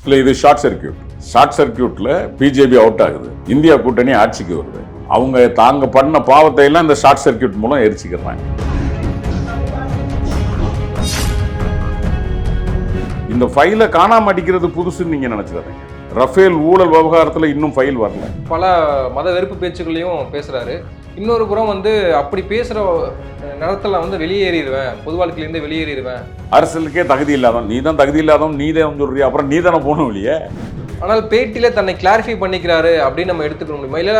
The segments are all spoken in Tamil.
இல்லை, இது ஷார்ட் சர்க்கியூட்ல பிஜேபி அவுட் ஆகுது. இந்தியா கூட்டணி ஆட்சிக்கு வருது. அவங்க தாங்க பண்ண பாவத்தை எல்லாம் இந்த ஷார்ட் சர்க்கியூட் மூலம் எரிச்சுக்கிறாங்க. இந்த ஃபைலை காணாம அடிக்கிறது புதுசுன்னு நீங்க நினைச்சுக்காதீங்க. ரஃபேல் ஊழல் விவகாரத்துல இன்னும் ஃபைல் வரல. பல மத வெறுப்பு பேச்சுக்களையும் பேசுறாரு. இன்னொரு புறம் அப்படி பேசுற நேரத்துல வெளியேறிடுவேன், பொது வாழ்க்கையிலேருந்து வெளியேறிடுவேன். அரசியலுக்கே தகுதி இல்லாதவன் நீ தான், தகுதி இல்லாதவன் நீ தான் சொல்றியா, அப்புறம் நீ தானே போகணும் இல்லையே. ஆனால் பேட்டியில தன்னை கிளாரிஃபை பண்ணிக்கிறாரு அப்படின்னு நம்ம எடுத்துக்க முடியுமா? இல்ல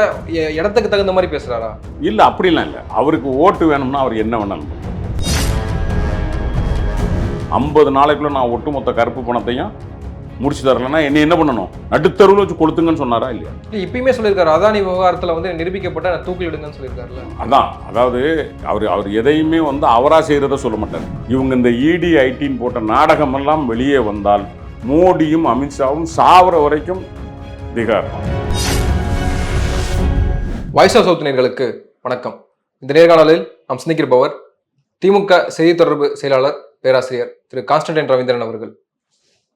இடத்துக்கு தகுந்த மாதிரி பேசுறாரா? இல்ல, அப்படிலாம் இல்லை. அவருக்கு ஓட்டு வேணும்னா அவர் என்ன வேணாலும் 50 நாளைக்குள்ள நான் ஒட்டுமொத்த கருப்பு பணத்தையும் முடிச்சு தரலன்னா என்ன பண்ணணும்? நடுத்தருவில் வச்சு கொடுத்துங்கன்னு சொன்னாரா இல்லையா? இப்பயுமே சொல்லியிருக்காரு. அதானி விவகாரத்தில் நிரூபிக்கப்பட்ட தூக்கில் எடுங்கன்னு சொல்லியிருக்காருல்ல. அதான், அதாவது அவர் எதையுமே அவரா செய்யறத சொல்ல மாட்டார். இவங்க இந்த இடி ஐடின்னு போட்ட நாடகம் எல்லாம் வெளியே வந்தால் மோடியும் அமித்ஷாவும் சாவர வரைக்கும் திகார். வாய்ஸ் ஆஃப் சவுத் நேயர்களுக்கு வணக்கம். இந்த நேர்காணலில் நாம் சிந்திக்கிறபவர் திமுக செய்தி தொடர்பு செயலாளர் பேராசிரியர் திரு கான்ஸ்டன்டைன் ரவீந்திரன் அவர்கள்.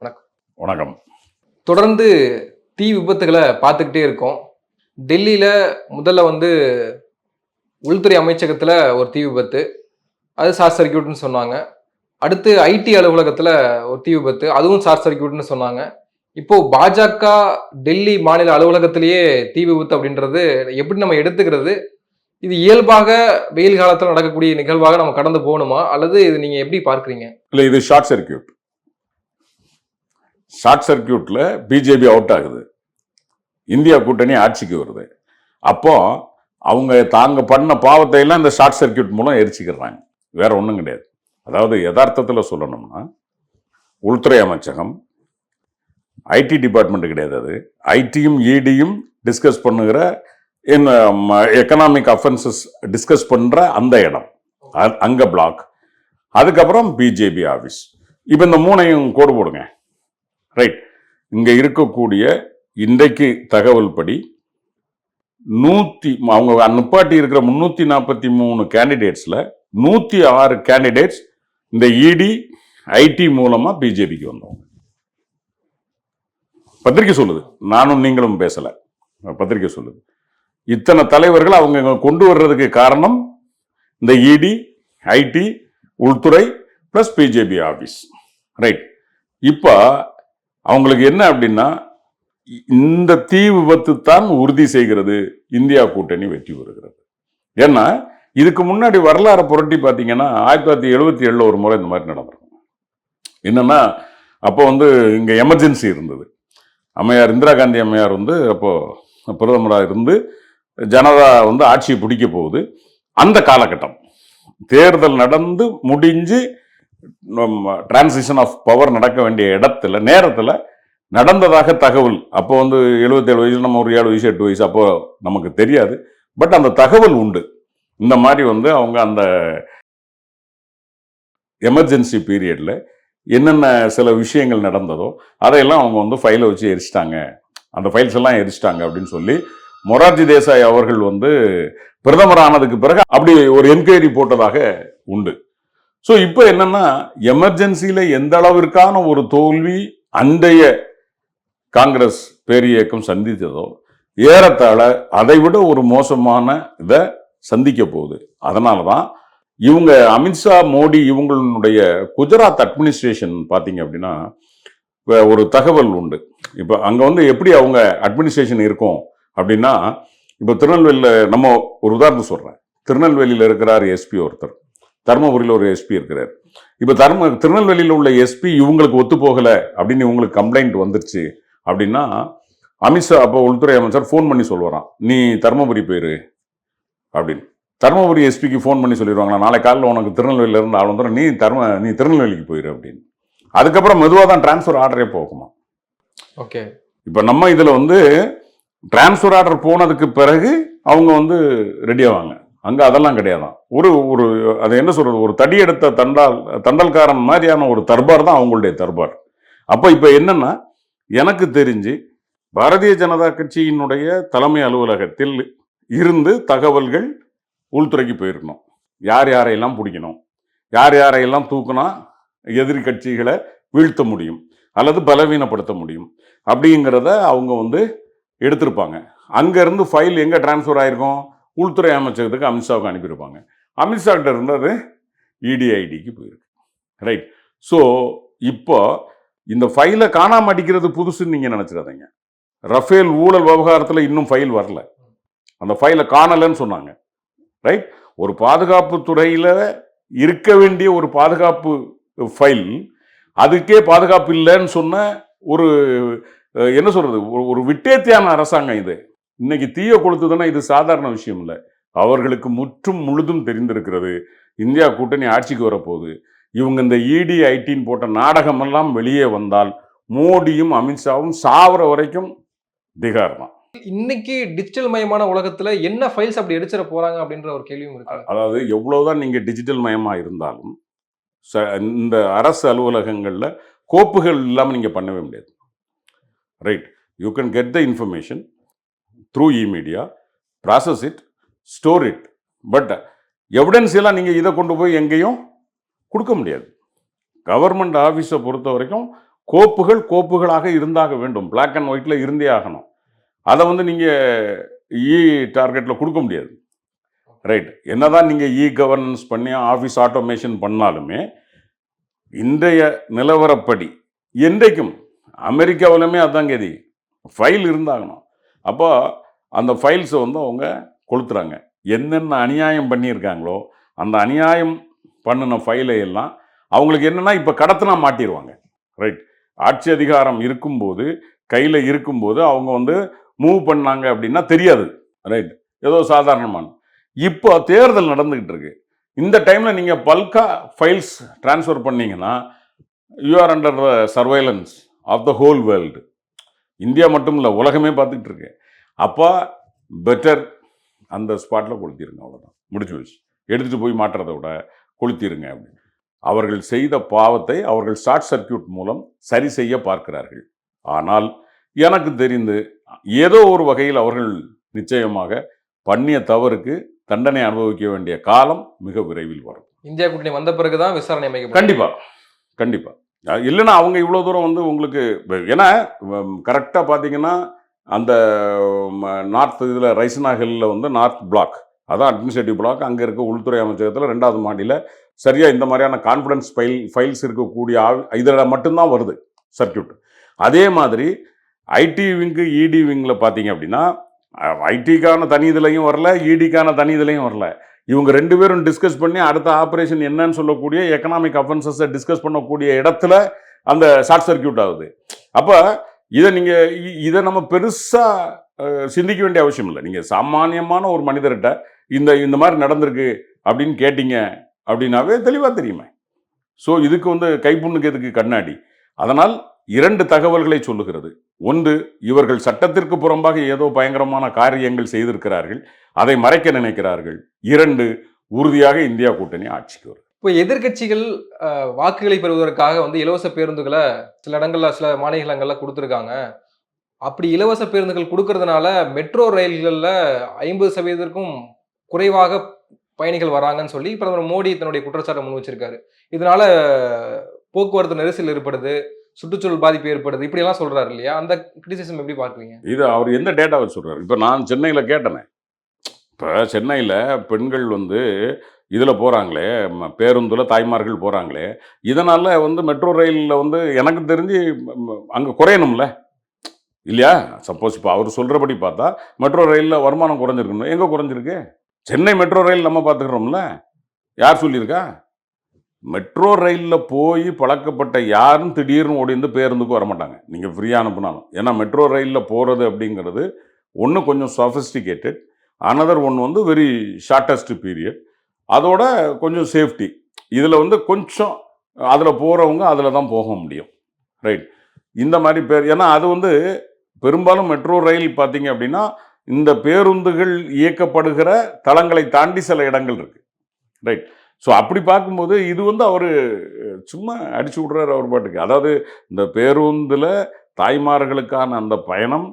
வணக்கம். வணக்கம். தொடர்ந்து தீ விபத்துகளை பார்த்துக்கிட்டே இருக்கோம். டெல்லியில் முதல்ல உள்துறை அமைச்சகத்தில் ஒரு தீ விபத்து, அது ஷார்ட் சர்க்கியூட்னு சொன்னாங்க. அடுத்து ஐடி அலுவலகத்தில் ஒரு தீ விபத்து, அதுவும் ஷார்ட் சர்க்கியூட்னு சொன்னாங்க. இப்போ பாஜக டெல்லி மாநில அலுவலகத்திலேயே தீ விபத்து அப்படின்றது எப்படி நம்ம எடுத்துக்கிறது? இது இயல்பாக வெயில் காலத்தில் நடக்கக்கூடிய நிகழ்வாக நம்ம கடந்து போகணுமா, அல்லது இது நீங்க எப்படி பார்க்குறீங்க? இல்லை, இது ஷார்ட் சர்க்கியூட்ல பிஜேபி அவுட் ஆகுது. இந்தியா கூட்டணி ஆட்சிக்கு வருது. அப்போ அவங்க தாங்க பண்ண பாவத்தை எல்லாம் இந்த ஷார்ட் சர்க்கியூட் மூலம் எரிச்சுக்கிறாங்க. வேற ஒன்றும் கிடையாது. அதாவது யதார்த்தத்தில் சொல்லணும்னா உள்துறை அமைச்சகம் ஐடி டிபார்ட்மெண்ட் கிடையாது. அது ஐடியும் இடியும் டிஸ்கஸ் பண்ணுகிற எக்கனாமிக் அஃபென்சஸ் டிஸ்கஸ் பண்ற அந்த இடம், அங்க பிளாக். அதுக்கப்புறம் பிஜேபி ஆஃபீஸ். இப்போ இந்த மூணையும் கோடு போடுங்க. ரைட். இங்க இருக்கக்கூடிய இன்றைக்கு தகவல் படி அவங்க நிப்பாட்டி இருக்கிற 343 கேண்டிடேட்ஸ்ல 106 கேண்டிடேட்ஸ் இந்த இடி ஐடி மூலமா பிஜேபிக்கு வந்தவங்க. பத்திரிகை சொல்லுது, நானும் நீங்களும் பேசல, பத்திரிகை சொல்லுது. இத்தனை தலைவர்கள் அவங்க கொண்டு வர்றதுக்கு காரணம் இந்த இடி, ஐடி, உள்துறை பிளஸ் பிஜேபி ஆபீஸ். ரைட். இப்ப அவங்களுக்கு என்ன அப்படின்னா, இந்த தீ விபத்து தான் உறுதி செய்கிறது இந்தியா கூட்டணி வெற்றி பெறுகிறது. ஏன்னா இதுக்கு முன்னாடி வரலாறு புரட்டி பார்த்தீங்கன்னா 1977 ஒரு முறை இந்த மாதிரி நடந்திருக்கும். என்னன்னா அப்போ இங்க எமர்ஜென்சி இருந்தது. அம்மையார் இந்திரா காந்தி அம்மையார் அப்போ பிரதமராக இருந்து ஜனதா ஆட்சியை பிடிக்க போகுது. அந்த காலகட்டம் தேர்தல் நடந்து முடிஞ்சு டிரான்சிஷன் ஆஃப் பவர் நடக்க வேண்டிய இடத்துல நேரத்தில் நடந்ததாக தகவல். அப்போ 77 வயசு, நம்ம ஒரு 7 வயசு 8 வயசு, அப்போ நமக்கு தெரியாது. பட் அந்த தகவல் உண்டு. இந்த மாதிரி அவங்க அந்த எமர்ஜென்சி பீரியட்ல என்னென்ன சில விஷயங்கள் நடந்ததோ அதையெல்லாம் அவங்க ஃபைலை வச்சு எரிச்சிட்டாங்க, அந்த ஃபைல்ஸ் எல்லாம் எரிச்சிட்டாங்க அப்படின்னு சொல்லி மொரார்ஜி தேசாய் அவர்கள் பிரதமர் ஆனதுக்கு பிறகு அப்படி ஒரு என்கொயரி போட்டதாக உண்டு. ஸோ இப்போ என்னன்னா, எமர்ஜென்சியில எந்த அளவிற்கான ஒரு தோல்வி அன்றைய காங்கிரஸ் பேரியக்கம் சந்தித்ததோ ஏறத்தாழ அதை விட ஒரு மோசமான இதை சந்திக்க போகுது. அதனாலதான் இவங்க அமித்ஷா, மோடி இவங்களுடைய குஜராத் அட்மினிஸ்ட்ரேஷன் பார்த்தீங்க அப்படின்னா ஒரு தகவல் உண்டு. இப்போ அங்க எப்படி அவங்க அட்மினிஸ்ட்ரேஷன் இருக்கும் அப்படின்னா, இப்போ திருநெல்வேலியில் நம்ம ஒரு உதாரணம் சொல்றேன். திருநெல்வேலியில் இருக்கிறார் எஸ்பி ஒருத்தர், தர்மபுரியில் ஒரு எஸ்பி இருக்கிறார். இப்போ திருநெல்வேலியில் உள்ள எஸ்பி இவங்களுக்கு ஒத்து போகல அப்படின்னு இவங்களுக்கு கம்ப்ளைண்ட் வந்துருச்சு அப்படின்னா, அமித்ஷா அப்போ உள்துறை அமைச்சர் ஃபோன் பண்ணி சொல்லுவாராம், நீ தர்மபுரி போயிரு அப்படின்னு. தர்மபுரி எஸ்பிக்கு ஃபோன் பண்ணி சொல்லிடுவாங்களா, நாளை காலையில் உனக்கு திருநெல்வேலியில இருந்து ஆள் வந்துடும், நீ திருநெல்வேலிக்கு போயிரு அப்படின்னு. அதுக்கப்புறம் மெதுவாக தான் டிரான்ஸ்ஃபர் ஆர்டரே போகுமா. ஓகே. இப்போ நம்ம இதில் டிரான்ஸ்ஃபர் ஆர்டர் போனதுக்கு பிறகு அவங்க ரெடி ஆவாங்க. அங்கே அதெல்லாம் கிடையாதான். ஒரு அதை என்ன சொல்றது, ஒரு தடி எடுத்த தண்டல்காரன் மாதிரியான ஒரு தர்பார் தான் அவங்களுடைய தர்பார். அப்போ இப்போ என்னன்னா, எனக்கு தெரிஞ்சு பாரதிய ஜனதா கட்சியினுடைய தலைமை அலுவலகத்தில் இருந்து தகவல்கள் உள்துறைக்கு போயிருக்கணும். யார் யாரையெல்லாம் பிடிக்கணும், யார் யாரையெல்லாம் தூக்குனா எதிரி கட்சிகளை வீழ்த்த முடியும், அல்லது பலவீனப்படுத்த முடியும் அப்படிங்கிறத அவங்க வந்து எடுத்திருப்பாங்க. அங்கேருந்து ஃபைல் எங்கே டிரான்ஸ்ஃபர் ஆகிருக்கும்? உள்துறை அமைச்சகத்துக்கு அமித்ஷாவுக்கு அனுப்பியிருப்பாங்க. அமித்ஷா கிட்ட இருந்து அது இடிஐடிக்கு போயிருக்கு. ரைட். ஸோ இப்போ இந்த ஃபைலை காணாம அடிக்கிறது புதுசுன்னு நீங்கள் நினச்சிடாதீங்க. ரஃபேல் ஊழல் விவகாரத்தில் இன்னும் ஃபைல் வரல. அந்த ஃபைலை காணலைன்னு சொன்னாங்க. ரைட். ஒரு பாதுகாப்பு துறையில் இருக்க வேண்டிய ஒரு பாதுகாப்பு ஃபைல், அதுக்கே பாதுகாப்பு இல்லைன்னு சொன்ன ஒரு என்ன சொல்றது, ஒரு விட்டேத்தியான அரசாங்கம் இது. இன்னைக்கு தீய கொளுத்துதுன்னா இது சாதாரண விஷயம் இல்லை. அவர்களுக்கு முற்றும் முழுதும் தெரிந்திருக்கிறது இந்தியா கூட்டணி ஆட்சிக்கு வரப்போகுது. இவங்க இந்த இடி ஐடின்னு போட்ட நாடகமெல்லாம் வெளியே வந்தால் மோடியும் அமித்ஷாவும் சாவர வரைக்கும் திகார் தான். இன்னைக்கு டிஜிட்டல் மயமான உலகத்துல என்ன ஃபைல்ஸ் அப்படி எடுத்துட போறாங்க அப்படின்ற ஒரு கேள்வியும் இருக்கு. அதாவது எவ்வளவுதான் நீங்க டிஜிட்டல் மயமா இருந்தாலும் இந்த அரசு அலுவலகங்கள்ல கோப்புகள் இல்லாம நீங்க பண்ணவே முடியாது. Right. You can get the information through e media, process it, store it. But evidence எல்லாம் நீங்க இதை கொண்டு போய் எங்கேயும் கொடுக்க முடியாது. கவர்மெண்ட் ஆஃபீஸை பொறுத்த வரைக்கும் கோப்புகள் கோப்புகளாக இருந்தாக வேண்டும். பிளாக் அண்ட் ஒயிட்ல இருந்தே ஆகணும். அதை வந்து நீங்கள் இ டார்கெட்டில் கொடுக்க முடியாது. ரைட். என்னதான் நீங்கள் இ கவர்னன்ஸ் பண்ணி ஆஃபீஸ் ஆட்டோமேஷன் பண்ணாலுமே இன்றைய நிலவரப்படி என்றைக்கும் அமெரிக்காவிலுமே அதான் கதி, ஃபைல் இருந்தாகணும். அப்போ அந்த ஃபைல்ஸை வந்து அவங்க கொளுத்துறாங்க. என்னென்ன அநியாயம் பண்ணியிருக்காங்களோ அந்த அநியாயம் பண்ணின ஃபைலை எல்லாம் அவங்களுக்கு என்னென்னா இப்போ கடத்தினா மாட்டிடுவாங்க. ரைட். ஆட்சி அதிகாரம் இருக்கும்போது, கையில் இருக்கும்போது அவங்க வந்து மூவ் பண்ணாங்க அப்படின்னா தெரியாது. ரைட். ஏதோ சாதாரணமான. இப்போ தேர்தல் நடந்துகிட்டு இருக்கு. இந்த டைமில் நீங்கள் பல்கா ஃபைல்ஸ் டிரான்ஸ்ஃபர் பண்ணீங்கன்னா you are under the surveillance of the whole world. India மட்டும் இல்லை, உலகமே பார்த்துக்கிட்டு இருக்கு. அப்போ பெட்டர் அந்த ஸ்பாட்டில் கொளுத்திருங்க. அவ்வளோதான், முடிச்சு வச்சு எடுத்துகிட்டு போய் மாட்டுறதை விட கொளுத்திருங்க அப்படின்னு. அவர்கள் செய்த பாவத்தை அவர்கள் ஷார்ட் சர்க்கியூட் மூலம் சரி செய்ய பார்க்கிறார்கள். ஆனால் எனக்கு தெரிந்து ஏதோ ஒரு வகையில் அவர்கள் நிச்சயமாக பண்ணிய தவறுக்கு தண்டனை அனுபவிக்க வேண்டிய காலம் மிக விரைவில் வரும். இந்தியா கூட்டணி வந்த பிறகுதான் விசாரணை அமைக்கப்படும். கண்டிப்பா கண்டிப்பா. இல்லைன்னா அவங்க இவ்வளோ தூரம் வந்து உங்களுக்கு, ஏன்னா கரெக்டாக பார்த்தீங்கன்னா அந்த நார்த் இதில் ரைசனா ஹில்லில் வந்து நார்த் பிளாக், அதான் அட்மினிஸ்ட்ரேட்டிவ் பிளாக், அங்கே இருக்க உள்துறை அமைச்சகத்தில் 2வது மாடியில் சரியாக இந்த மாதிரியான கான்ஃபிடன்ஸ் ஃபைல்ஸ் இருக்கக்கூடிய இதில் மட்டும்தான் வருது சர்க்கியூட். அதே மாதிரி ஐடி விங்கு இடி விங்கில் பார்த்தீங்க அப்படின்னா ஐடிக்கான தனி இதுலையும் வரல, இடிக்கான தனி இதுலையும் வரல. இவங்க 2 பேரும் டிஸ்கஸ் பண்ணி அடுத்த ஆப்ரேஷன் என்னன்னு சொல்லக்கூடிய எக்கனாமிக் அஃபென்சஸை டிஸ்கஸ் பண்ணக்கூடிய இடத்துல அந்த ஷார்ட் சர்க்கியூட் ஆகுது. அப்போ இதை நம்ம பெருசாக சிந்திக்க வேண்டிய அவசியம் இல்லை. நீங்கள் சாமானியமான ஒரு மனிதர்கிட்ட இந்த மாதிரி நடந்திருக்கு அப்படின்னு கேட்டீங்க அப்படின்னாவே தெளிவாக தெரியுமே. ஸோ இதுக்கு வந்து கைப்புண்ணுக்கு எதுக்கு கண்ணாடி? அதனால் 2 தகவல்களை சொல்லுகிறது. ஒன்று, இவர்கள் சட்டத்திற்கு புறம்பாக ஏதோ பயங்கரமான காரியங்கள் செய்திருக்கிறார்கள், அதை மறைக்க நினைக்கிறார்கள். 2, உறுதியாக இந்தியா கூட்டணி ஆட்சிக்கு வரும். இப்போ எதிர்கட்சிகள் வாக்குகளை பெறுவதற்காக வந்து இலவச பேருந்துகளை சில இடங்கள்ல சில மாநிலங்கள்ல கொடுத்துருக்காங்க. அப்படி இலவச பேருந்துகள் கொடுக்கறதுனால மெட்ரோ ரயில்களில் 50% குறைவாக பயணிகள் வராங்கன்னு சொல்லி பிரதமர் மோடி தன்னுடைய குற்றச்சாட்டை முன் வச்சிருக்காரு. இதனால போக்குவரத்து நெரிசல் ஏற்படுது, சுற்றுச்சூழல் பாதிப்பு ஏற்படுது, இப்படியெல்லாம் சொல்றாரு இல்லையா? அந்த கிரிட்டிசிசம் எப்படி பார்க்குறீங்க? இது அவர் எந்த டேட்டாவை சொல்றாரு? இப்போ நான் சென்னையில் கேட்டேனே, இப்போ சென்னையில் பெண்கள் வந்து இதில் போகிறாங்களே, பேருந்தில் தாய்மார்கள் போகிறாங்களே, இதனால் வந்து மெட்ரோ ரயிலில் வந்து எனக்கு தெரிஞ்சு அங்கே குறையணும்ல இல்லையா? சப்போஸ் இப்போ அவர் சொல்கிறபடி பார்த்தா மெட்ரோ ரயிலில் வருமானம் குறைஞ்சிருக்கணும். எங்கே குறைஞ்சிருக்கு? சென்னை மெட்ரோ ரயில் நம்ம பார்த்துக்கிறோம்ல, யார் சொல்லியிருக்கா? மெட்ரோ ரயிலில் போய் பழக்கப்பட்ட யாரும் திடீர்னு ஓடிந்து பேருந்துக்கு வரமாட்டாங்க நீங்கள் ஃப்ரீயாக அனுப்புனாலும். ஏன்னா மெட்ரோ ரயிலில் போகிறது அப்படிங்கிறது ஒன்று கொஞ்சம் சொஃபிஸ்டிகேட்டட், அனதர் ஒன்று வந்து வெரி ஷார்ட்டஸ்ட் பீரியட், அதோட கொஞ்சம் சேஃப்டி. இதில் வந்து கொஞ்சம் அதில் போகிறவங்க அதில் தான் போக முடியும். ரைட். இந்த மாதிரி ஏன்னா அது வந்து பெரும்பாலும் மெட்ரோ ரயில் பார்த்தீங்க அப்படின்னா இந்த பேருந்துகள் இயக்கப்படுகிற தளங்களை தாண்டி சில இடங்கள் இருக்குது. ரைட். ஸோ அப்படி பார்க்கும்போது இது வந்து அவர் சும்மா அடிச்சு விட்றாரு அவர் பாட்டுக்கு. அதாவது இந்த பேருந்தில் தாய்மார்களுக்கான அந்த பயணம்,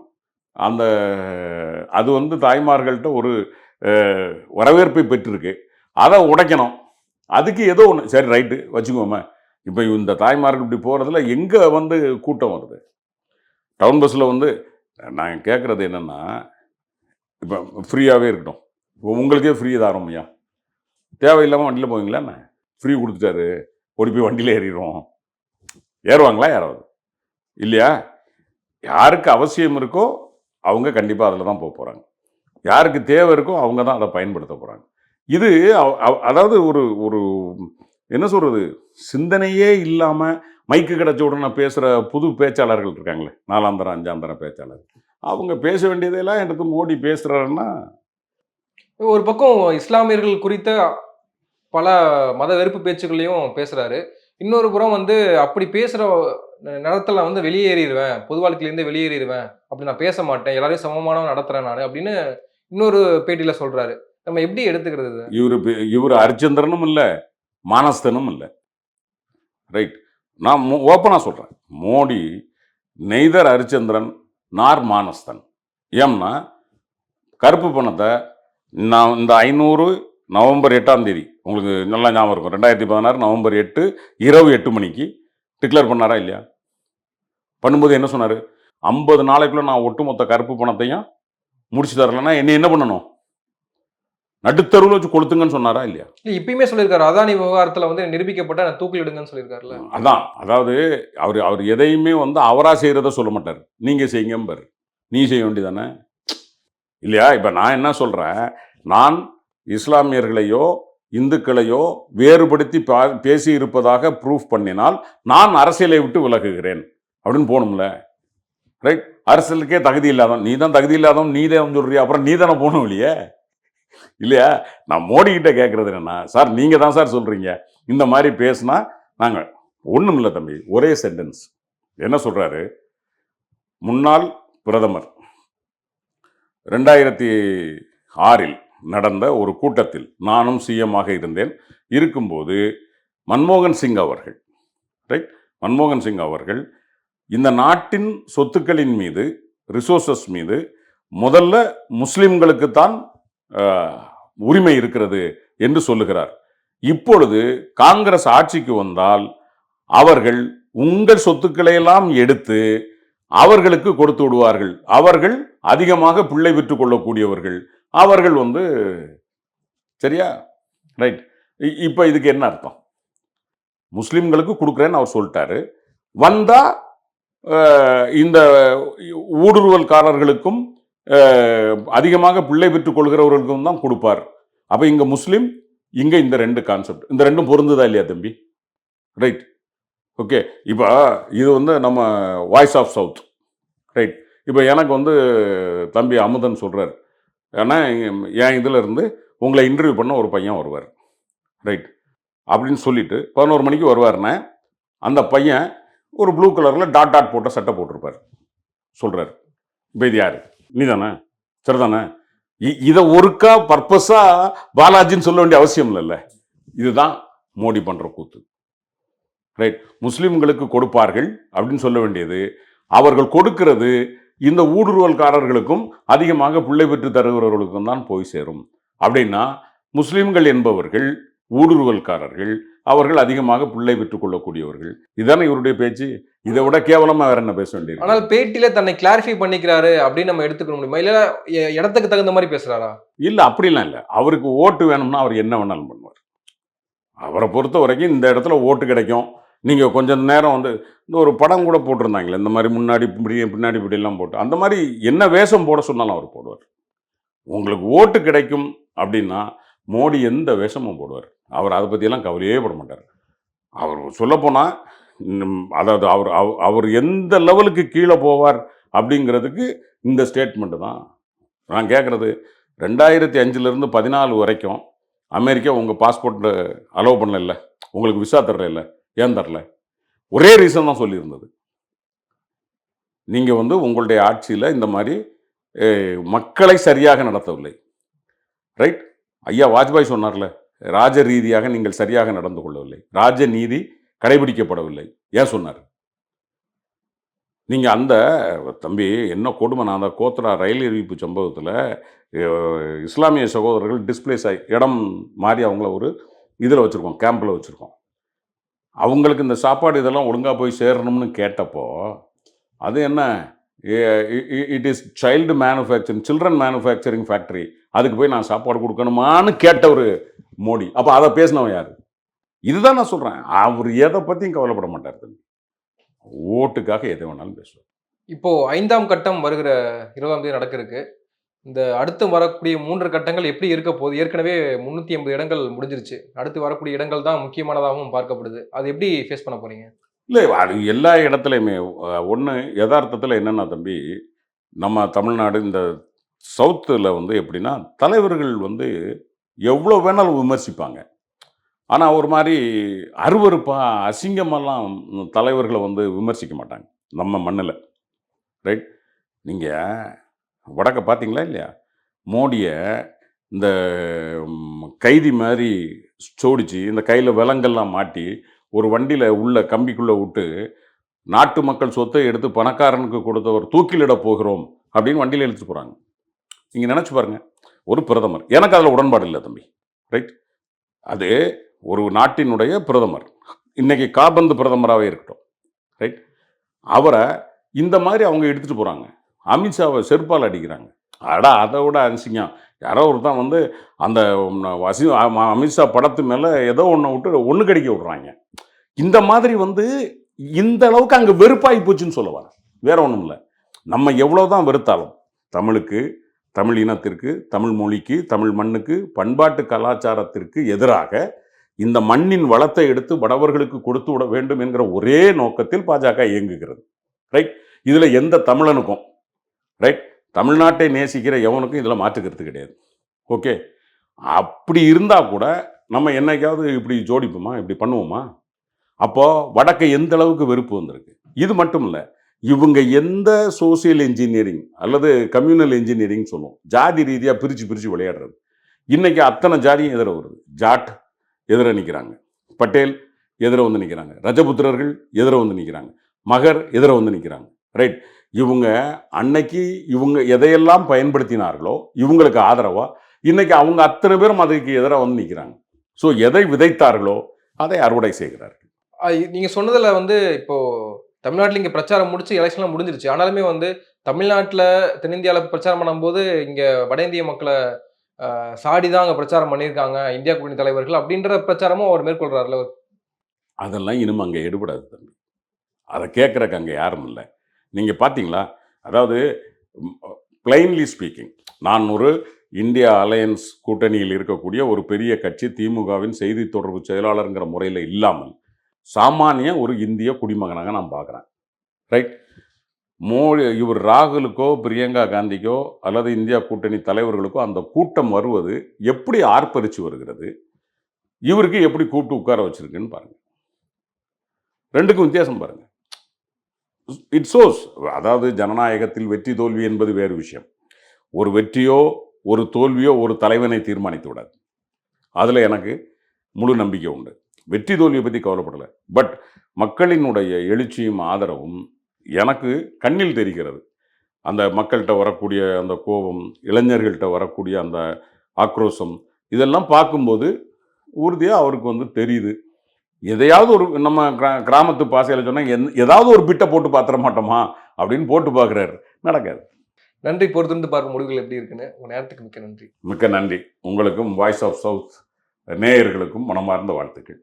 அது வந்து தாய்மார்கள்ட்ட ஒரு வரவேற்பை பெற்றிருக்கு. அதை உடைக்கணும். அதுக்கு ஏதோ ஒன்று சரி ரைட்டு வச்சுக்கோமே, இப்போ இந்த தாய்மார்கள் இப்படி போகிறதுல எங்கே வந்து கூட்டம் வருது? டவுன் பஸ்ஸில் வந்து நான் கேட்குறது என்னென்னா, இப்போ ஃப்ரீயாகவே இருக்கட்டும். இப்போ உங்களுக்கே ஃப்ரீ தாரோம் ஐயா, தேவையில்லாமல் வண்டியில் போவீங்களா என்ன? ஃப்ரீ கொடுத்துட்டாரு, ஓடி போய் வண்டியில் ஏறிடுவோம். ஏறுவாங்களா யாராவது? இல்லையா? யாருக்கு அவசியம் இருக்கோ அவங்க கண்டிப்பாக அதில் தான் போகிறாங்க. யாருக்கு தேவை இருக்கோ அவங்க தான் அதை பயன்படுத்த போகிறாங்க. இது அதாவது ஒரு ஒரு என்ன சொல்கிறது, சிந்தனையே இல்லாமல் மைக்கு கிடச்ச உடனே பேசுகிற புது பேச்சாளர்கள் இருக்காங்களே, 4ஆம் தரம் 5ஆம் தரம் பேச்சாளர், அவங்க பேச வேண்டியதெல்லாம் எடுத்து மோடி பேசுகிறாருன்னா. ஒரு பக்கம் இஸ்லாமியர்கள் குறித்த பல மத வெறுப்பு பேச்சுக்களையும் பேசுறாரு. இன்னொரு புறம் வந்து அப்படி பேசுற நேரத்துல வந்து வெளியேறிருவேன். பொது வாழ்க்கையிலேருந்து வெளியேறிருவேன். அப்படி நான் பேச மாட்டேன். எல்லாரையும் சமமானவன் நடத்துறேன் நானு அப்படின்னு இன்னொரு பேட்டியில சொல்றாரு. நம்ம எப்படி எடுத்துக்கிறது இத? இவரு ஹரிச்சந்திரனும் இல்லை, மானஸ்தனும் இல்லை. ரைட். நான் ஓப்பனாக சொல்கிறேன், மோடி நெய்தர் ஹரிச்சந்திரன் நார் மானஸ்தன். ஏம்னா கருப்பு பணத்தை நான் இந்த 500 நவம்பர் 8ஆம் தேதி, உங்களுக்கு நல்லா ஞாபகம் இருக்கும், 2016 நவம்பர் 8 இரவு 8 மணிக்கு டிக்ளேர் பண்ணாரா இல்லையா? பண்ணும்போது என்ன சொன்னார்? 50 நாளைக்குள்ள நான் ஒட்டுமொத்த கருப்பு பணத்தையும் முடிச்சு தரலன்னா என்ன பண்ணணும்? நடுத்தருவில் வச்சு கொளுத்துங்கன்னு சொன்னாரா இல்லையா? இல்ல இப்பயுமே சொல்லியிருக்காரு. அதானி விவகாரத்துல வந்து நிரூபிக்கப்பட்ட நான் தூக்கில் இடுங்கன்னு சொல்லியிருக்காருல்ல. அதான், அதாவது அவர் எதையுமே வந்து அவராக செய்கிறத சொல்ல மாட்டார், நீங்கள் செய்யுங்கம்பார். நீ செய்ய வேண்டியதானே இல்லையா? இப்போ நான் என்ன சொல்கிறேன், நான் இஸ்லாமியர்களையோ இந்துக்களையோ வேறுபடுத்தி பேசி இருப்பதாக ப்ரூஃப் பண்ணினால் நான் அரசியலை விட்டு விலகுகிறேன் அப்படின்னு போகணும்ல. ரைட். அரசியலுக்கே தகுதி இல்லாதவன் நீ தான், தகுதி இல்லாதவன் நீ தான் சொல்றியா, அப்புறம் நீ தானே போகணும் இல்லையா? இல்லையா? நான் மோடி கிட்ட கேட்கறது என்னன்னா, சார் நீங்க தான் சார் சொல்றீங்க இந்த மாதிரி பேசினா நாங்கள் ஒன்றும் இல்லை தம்பி, ஒரே சென்டென்ஸ் என்ன சொல்றாரு? முன்னாள் பிரதமர் 2006 நடந்த ஒரு கூட்டத்தில் நானும் சிஎம்-ஆக இருக்கும்போது மன்மோகன் சிங் அவர்கள், ரைட், மன்மோகன் சிங் அவர்கள் இந்த நாட்டின் சொத்துக்களின் மீது, ரிசோர்சஸ் மீது முதல்ல முஸ்லிம்களுக்குத்தான் உரிமை இருக்கிறது என்று சொல்லுகிறார். இப்பொழுது காங்கிரஸ் ஆட்சிக்கு வந்தால் அவர்கள் உங்கள் சொத்துக்களை எல்லாம் எடுத்து அவர்களுக்கு கொடுத்து விடுவார்கள். அவர்கள் அதிகமாக பிள்ளை விற்றுக் கொள்ளக்கூடியவர்கள். அவர்கள் வந்து சரியா, ரைட். இப்ப இதுக்கு என்ன அர்த்தம்? முஸ்லிம்களுக்கு கொடுக்குறேன்னு அவர் சொல்லிட்டாரு. வந்தா இந்த ஊடுருவல்காரர்களுக்கும் அதிகமாக பிள்ளை பெற்றுக் கொள்கிறவர்களுக்கும் தான் கொடுப்பார். அப்ப இங்க முஸ்லிம், இங்க இந்த ரெண்டு கான்செப்ட், இந்த ரெண்டும் பொருந்துதா இல்லையா தம்பி? ரைட். ஓகே. இப்போ இது வந்து நம்ம வாய்ஸ் ஆஃப் சவுத், ரைட். இப்போ எனக்கு வந்து தம்பி அமுதன் சொல்றாரு, ஏன்னா என் இதுல இருந்து உங்களை இன்டர்வியூ பண்ண ஒரு பையன் வருவார், ரைட், அப்படின்னு சொல்லிட்டு 11 மணிக்கு வருவார்னா அந்த பையன் ஒரு ப்ளூ கலரில் டாட் டாட் போட்ட சட்டை போட்டிருப்பார். சொல்கிறார், இப்போ இது யார்? நீ தானே, சரிதானே? இதை ஒருக்கா பர்பஸாக பாலாஜின்னு சொல்ல வேண்டிய அவசியம் இல்லைல்ல. இதுதான் மோடி பண்ணுற கூத்து, ரைட். முஸ்லீம்களுக்கு கொடுப்பார்கள் அப்படின்னு சொல்ல வேண்டியது, அவர்கள் கொடுக்கிறது இந்த ஊடுருவல்காரர்களுக்கும் அதிகமாக பிள்ளை பெற்று தருகிறவர்களுக்கும் தான் போய் சேரும். அப்படின்னா முஸ்லீம்கள் என்பவர்கள் ஊடுருவல்காரர்கள், அவர்கள் அதிகமாக பிள்ளை பெற்றுக் கொள்ளக்கூடியவர்கள். இதுதானே இவருடைய பேச்சு. இதை விட கேவலமா வேற என்ன பேச வேண்டியது? ஆனால் பேட்டியில தன்னை கிளாரிஃபை பண்ணிக்கிறாரு அப்படின்னு நம்ம எடுத்துக்க முடியுமா? இல்ல இடத்துக்கு தகுந்த மாதிரி பேசுறாரா? இல்ல, அப்படிலாம் இல்ல. அவருக்கு ஓட்டு வேணும்னா அவர் என்ன வேணாலும் பண்ணுவார். அவரை பொறுத்த வரைக்கும் இந்த இடத்துல ஓட்டு கிடைக்கும். நீங்க கொஞ்சம் நேரம் வந்து இந்த ஒரு படம் கூட போட்டிருந்தாங்களே, இந்த மாதிரி முன்னாடி இப்படி பின்னாடி இப்படி எல்லாம் போட்டு, அந்த மாதிரி என்ன வேஷம் போட சொன்னாலும் அவர் போடுவார். உங்களுக்கு ஓட்டு கிடைக்கும் அப்படின்னா மோடி எந்த வேஷமும் போடுவார். அவர் அதை பற்றியெல்லாம் கவலையே பட மாட்டார். அவர் சொல்லப்போனால், அதாவது அவர் அவர் எந்த லெவலுக்கு கீழே போவார் அப்படிங்கிறதுக்கு இந்த ஸ்டேட்மெண்ட்டு தான். நான் கேட்குறது, 2005 14 வரைக்கும் அமெரிக்கா உங்கள் பாஸ்போர்ட் அலோவ் பண்ணல, உங்களுக்கு விசா தரல, ஏன் தரல? ஒரே ரீசன் தான் சொல்லியிருந்தது, நீங்கள் வந்து உங்களுடைய ஆட்சியில் இந்த மாதிரி மக்களை சரியாக நடத்தவில்லை, ரைட். ஐயா வாஜ்பாய் சொன்னார்ல, ராஜ ரீதியாக நீங்கள் சரியாக நடந்து கொள்ளவில்லை, ராஜ நீதி கடைபிடிக்கப்படவில்லை. ஏன் சொன்னார்? நீங்கள் அந்த தம்பி என்ன கொடுமை, நான் அந்த கோத்ரா ரயில் எரிப்பு சம்பவத்தில் இஸ்லாமிய சகோதரர்கள் டிஸ்பிளேஸ் ஆகி இடம் மாறி அவங்கள ஒரு இதில் வச்சுருக்கோம், கேம்பில் வச்சுருக்கோம். அவங்களுக்கு இந்த சாப்பாடு இதெல்லாம் ஒழுங்காக போய் சேரணும்னு கேட்டப்போ அது என்ன, it is child manufacturing, children manufacturing factory, அதுக்கு போய் நான் சாப்பாடு கொடுக்கணுமான்னு கேட்ட ஒரு மோடி. அப்போ அதை பேசினவன் யார்? இதுதான் நான் சொல்கிறேன். அவர் எதை பற்றியும் கவலைப்பட மாட்டார் தம்பி. ஓட்டுக்காக எதை வேணாலும் பேசுவார். இப்போ 5ஆம் கட்டம் வருகிற 20ஆம் தேதி நடக்க இருக்கு. இந்த அடுத்து வரக்கூடிய 3 கட்டங்கள் எப்படி இருக்க போகுது? ஏற்கனவே 380 இடங்கள் முடிஞ்சிருச்சு. அடுத்து வரக்கூடிய இடங்கள் தான் முக்கியமானதாகவும் பார்க்கப்படுது. அது எப்படி ஃபேஸ் பண்ண போறீங்க? இல்லை, அது எல்லா இடத்துலையுமே ஒன்று யதார்த்தத்தில் என்னென்னா தம்பி, நம்ம தமிழ்நாடு இந்த சவுத்தில் வந்து எப்படின்னா, தலைவர்கள் வந்து எவ்வளோ வேணாலும் விமர்சிப்பாங்க. ஆனால் ஒரு மாதிரி அருவருப்பாக அசிங்கமெல்லாம் தலைவர்களை வந்து விமர்சிக்க மாட்டாங்க நம்ம மண்ணில். ரைட்? நீங்கள் வடக்க பார்த்தீங்களா இல்லையா? மோடியை இந்த கைதி மாதிரி சோடிச்சு, இந்த கையில் விலங்கெல்லாம் மாட்டி ஒரு வண்டியில் உள்ள கம்பிக்குள்ளே விட்டு, நாட்டு மக்கள் சொத்தை எடுத்து பணக்காரனுக்கு கொடுத்தவர் தூக்கிலிட போகிறோம் அப்படின்னு வண்டியில் எடுத்துட்டு போகிறாங்க. நீங்கள் நினச்சி பாருங்க, ஒரு பிரதமர். எனக்கு அதில் உடன்பாடு இல்லை தம்பி. ரைட்? அது ஒரு நாட்டினுடைய பிரதமர், இன்னைக்கு காபந்து பிரதமராகவே இருக்கட்டும். ரைட்? அவரை இந்த மாதிரி அவங்க எடுத்துகிட்டு போகிறாங்க. அமித்ஷாவை செருப்பால் அடிக்கிறாங்க. அதை விட அசிங்கம். யாரோ ஒருத்தன் வந்து அந்த அமித்ஷா படத்து மேலே ஏதோ ஒன்று விட்டு ஒன்று கடிக்க விட்றாங்க. இந்த மாதிரி வந்து இந்த அளவுக்கு அங்கே வெறுப்பாகி போச்சுன்னு சொல்லுவாங்க. வேற ஒன்றும் இல்லை. நம்ம எவ்வளோ தான் வெறுத்தாலும் தமிழுக்கு, தமிழ் இனத்திற்கு, தமிழ் மொழிக்கு, தமிழ் மண்ணுக்கு, பண்பாட்டு கலாச்சாரத்திற்கு எதிராக இந்த மண்ணின் வளத்தை எடுத்து வடவர்களுக்கு கொடுத்து விட வேண்டும் என்கிற ஒரே நோக்கத்தில் பாஜக இயங்குகிறது. ரைட்? இதில் எந்த தமிழனுக்கும், ரைட், தமிழ்நாட்டை நேசிக்கிற எவனுக்கும் இதில் மாற்றுக்கிறது கிடையாது. ஓகே? அப்படி இருந்தால் கூட நம்ம என்னைக்காவது இப்படி ஜோடிப்போமா, இப்படி பண்ணுவோமா? அப்போது வடக்கு எந்த அளவுக்கு வெறுப்பு வந்திருக்கு. இது மட்டும் இல்லை, இவங்க எந்த சோசியல் இன்ஜினியரிங் அல்லது கம்யூனல் இன்ஜினியரிங் சொல்லுவோம், ஜாதி ரீதியாக பிரித்து விளையாடுறது. இன்றைக்கி அத்தனை ஜாதியும் எதிர வருது. ஜாட் எதிர நிற்கிறாங்க, பட்டேல் எதிர வந்து நிற்கிறாங்க, ரஜபுத்திரர்கள் எதிர வந்து நிற்கிறாங்க, மகர் எதிர வந்து நிற்கிறாங்க. ரைட்? இவங்க அன்னைக்கு இவங்க எதையெல்லாம் பயன்படுத்தினார்களோ இவங்களுக்கு ஆதரவாக இன்னைக்கு அவங்க அத்தனை பேரும் அதுக்கு எதிராக வந்து நிற்கிறாங்க. ஸோ எதை விதைத்தார்களோ அதை அறுவடை செய்கிறார்கள். நீங்க சொன்னதுல வந்து இப்போ தமிழ்நாட்டில் இங்கே பிரச்சாரம் முடிச்சு எலெக்ஷன்லாம் முடிஞ்சிருச்சு. ஆனாலுமே வந்து தமிழ்நாட்டில் தென்னிந்தியாவில் பிரச்சாரம் பண்ணும்போது இங்கே வட இந்திய மக்களை சாடி தான் அங்கே பிரச்சாரம் பண்ணியிருக்காங்க இந்தியா கூட்டணி தலைவர்கள் அப்படின்ற பிரச்சாரமும் அவர் மேற்கொள்றாருல. அதெல்லாம் இனிமே அங்கே எடுபடாது தம்பி. அதை கேட்குறக்கு அங்கே யாரும் இல்லை. நீங்கள் பார்த்தீங்களா? அதாவது பிளைன்லி ஸ்பீக்கிங், நான் ஒரு இந்தியா அலையன்ஸ் கூட்டணியில் இருக்கக்கூடிய ஒரு பெரிய கட்சி திமுகவின் செய்தி தொடர்பு செயலாளருங்கிற முறையில் இல்லாமல் சாமானிய ஒரு இந்திய குடிமகனாக நான் பார்க்குறேன். ரைட்? இவர் ராகுலுக்கோ பிரியங்கா காந்திக்கோ அல்லது இந்தியா கூட்டணி தலைவர்களுக்கோ அந்த கூட்டம் வருவது எப்படி ஆர்ப்பரித்து வருகிறது, இவருக்கு எப்படி கூப்பிட்டு உட்கார வச்சிருக்குன்னு பாருங்கள். ரெண்டுக்கும் வித்தியாசம் பாருங்கள். It shows. அதாவது ஜனநாயகத்தில் வெற்றி தோல்வி என்பது வேறு விஷயம். ஒரு வெற்றியோ ஒரு தோல்வியோ ஒரு தலைவனை தீர்மானித்து விடாது. அதில் எனக்கு முழு நம்பிக்கை உண்டு. வெற்றி தோல்வியை பற்றி கவலைப்படலை. பட் மக்களினுடைய எழுச்சியும் ஆதரவும் எனக்கு கண்ணில் தெரிகிறது. அந்த மக்கள்கிட்ட வரக்கூடிய அந்த கோபம், இளைஞர்கள்ட்ட வரக்கூடிய அந்த ஆக்ரோஷம், இதெல்லாம் பார்க்கும்போது உறுதியாக அவருக்கு வந்து தெரியுது. எதையாவது ஒரு நம்ம கிராமத்து பாசையில் சொன்னால் ஏதாவது ஒரு பிட்டை போட்டு பார்த்துட மாட்டோமா அப்படின்னு போட்டு பார்க்குறாரு. நடக்காது. நன்றி. பொறுத்திருந்து பார்க்கும் முடிவுகள் எப்படி இருக்குன்னு உங்கள் நேரத்துக்கு மிக்க நன்றி. மிக்க நன்றி. உங்களுக்கும் வாய்ஸ் ஆஃப் சவுத் நேயர்களுக்கும் மனமார்ந்த வாழ்த்துக்கள்.